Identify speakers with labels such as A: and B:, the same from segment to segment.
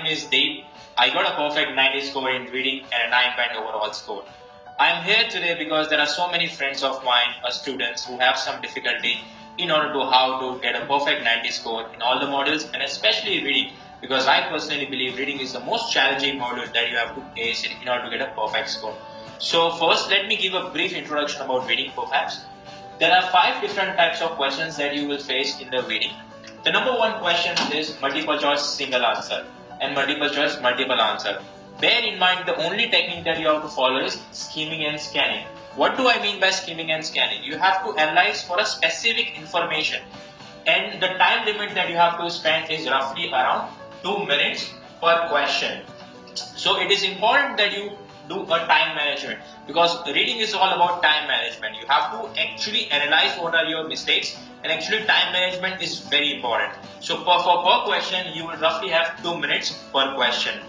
A: name is Deep. I got a perfect 90 score in reading and a 9 overall score. I am here today because there are so many friends of mine, students who have some difficulty in order to how to get a perfect 90 score in all the modules and especially reading, because I personally believe reading is the most challenging module that you have to ace in order to get a perfect score. So first, let me give a brief introduction about reading perhaps. There are 5 different types of questions that you will face in the reading. The number 1 question is multiple choice single answer and multiple choice multiple answer. Bear in mind the only technique that you have to follow is skimming and scanning. What do I mean by skimming and scanning? You have to analyze for a specific information and the time limit that you have to spend is roughly around 2 minutes per question. So it is important that you do a time management, because reading is all about time management. You have to actually analyze what are your mistakes, and actually time management is very important. So per question you will roughly have 2 minutes per question.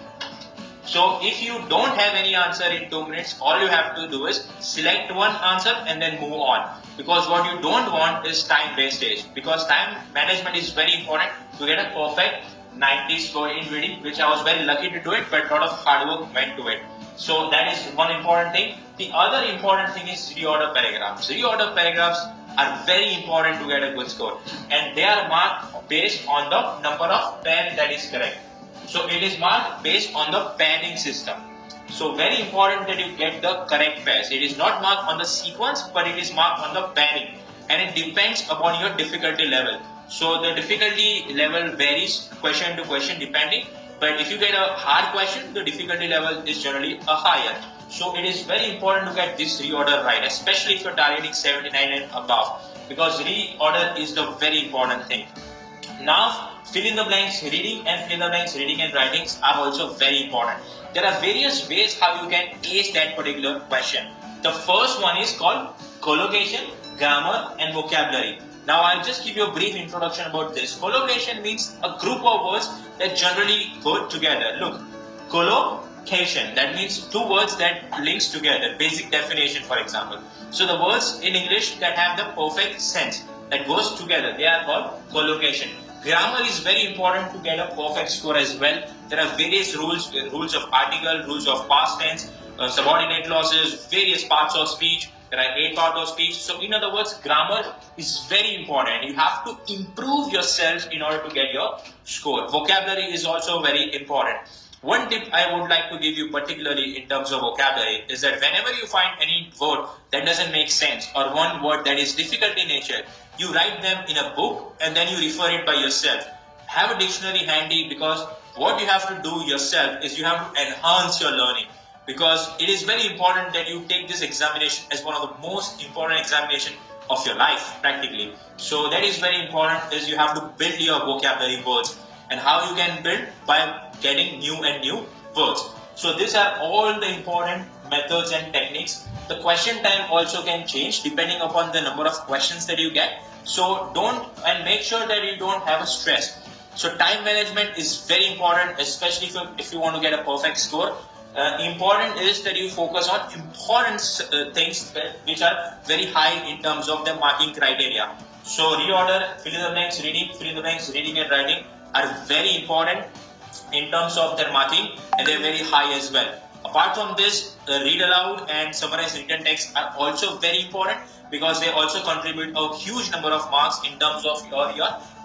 A: So if you don't have any answer in 2 minutes, all you have to do is select one answer and then move on, because what you don't want is time wastage, because time management is very important to get a perfect 90 score in reading, which I was very lucky to do it, but a lot of hard work went to it. So that is one important thing. The other important thing is reorder paragraphs. Reorder paragraphs are very important to get a good score, and they are marked based on the number of pen that is correct. So it is marked based on the panning system. So very important that you get the correct pairs. It is not marked on the sequence, but it is marked on the panning, and it depends upon your difficulty level. So the difficulty level varies question to question depending, but if you get a hard question, the difficulty level is generally a higher. So it is very important to get this reorder right, especially if you're targeting 79 and above, because reorder is the very important thing. Now, fill in the blanks reading and fill in the blanks reading and writings are also very important. There are various ways how you can ace that particular question. The first one is called collocation, grammar and vocabulary. Now I'll just give you a brief introduction about this. Collocation means a group of words that generally go together. Look, collocation, that means 2 words that links together. Basic definition, for example. So the words in English that have the perfect sense, that goes together, they are called collocation. Grammar is very important to get a perfect score as well. There are various rules of article, rules of past tense, subordinate clauses, various parts of speech. There are 8 parts of speech. So in other words, grammar is very important. You have to improve yourself in order to get your score. Vocabulary is also very important. One tip I would like to give you particularly in terms of vocabulary is that whenever you find any word that doesn't make sense or one word that is difficult in nature, you write them in a book and then you refer it by yourself. Have a dictionary handy, because what you have to do yourself is you have to enhance your learning. Because it is very important that you take this examination as one of the most important examination of your life practically. So that is very important, is you have to build your vocabulary words, and how you can build by getting new and new words. So these are all the important methods and techniques. The question time also can change depending upon the number of questions that you get. So make sure that you don't have a stress. So time management is very important, especially if you want to get a perfect score. Important is that you focus on important things which are very high in terms of the marking criteria. So reorder, fill in the blanks reading, fill in the blanks reading and writing are very important in terms of their marking, and they're very high as well. Apart from this, read aloud and summarize written text are also very important, because they also contribute a huge number of marks in terms of your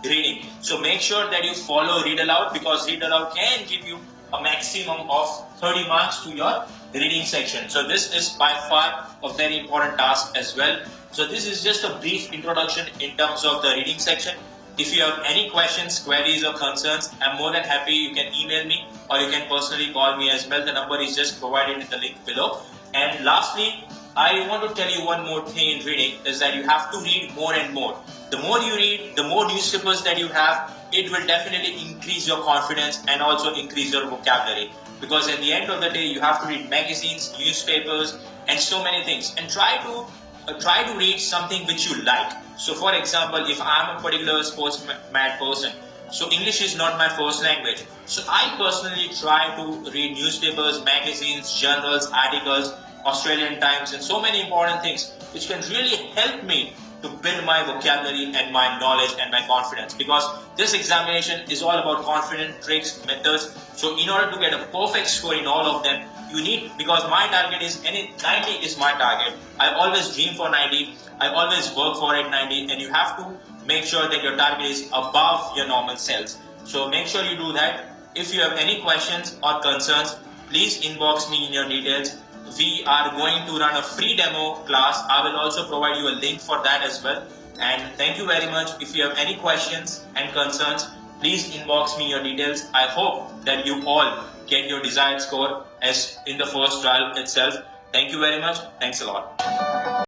A: reading. So make sure that you follow read aloud, because read aloud can give you a maximum of 30 marks to your reading section. So this is by far a very important task as well. So this is just a brief introduction in terms of the reading section. If you have any questions, queries or concerns, I'm more than happy. You can email me or you can personally call me as well. The number is just provided in the link below. And lastly, I want to tell you one more thing in reading, is that you have to read more and more. The more you read, the more newspapers that you have, it will definitely increase your confidence and also increase your vocabulary. Because at the end of the day, you have to read magazines, newspapers, and so many things. And try to read something which you like. So for example, if I'm a particular sports mad person, so English is not my first language. So I personally try to read newspapers, magazines, journals, articles, Australian Times, and so many important things which can really help me to build my vocabulary and my knowledge and my confidence, because this examination is all about confidence, tricks, methods. So in order to get a perfect score in all of them, you need, because my target is 90 is my target. I always dream for 90. I always work for it 90, and you have to make sure that your target is above your normal cells. So make sure you do that. If you have any questions or concerns, please inbox me in your details. We are going to run a free demo class. I will also provide you a link for that as well. And thank you very much. If you have any questions and concerns, please inbox me your details. I hope that you all get your desired score as in the first trial itself. Thank you very much. Thanks a lot.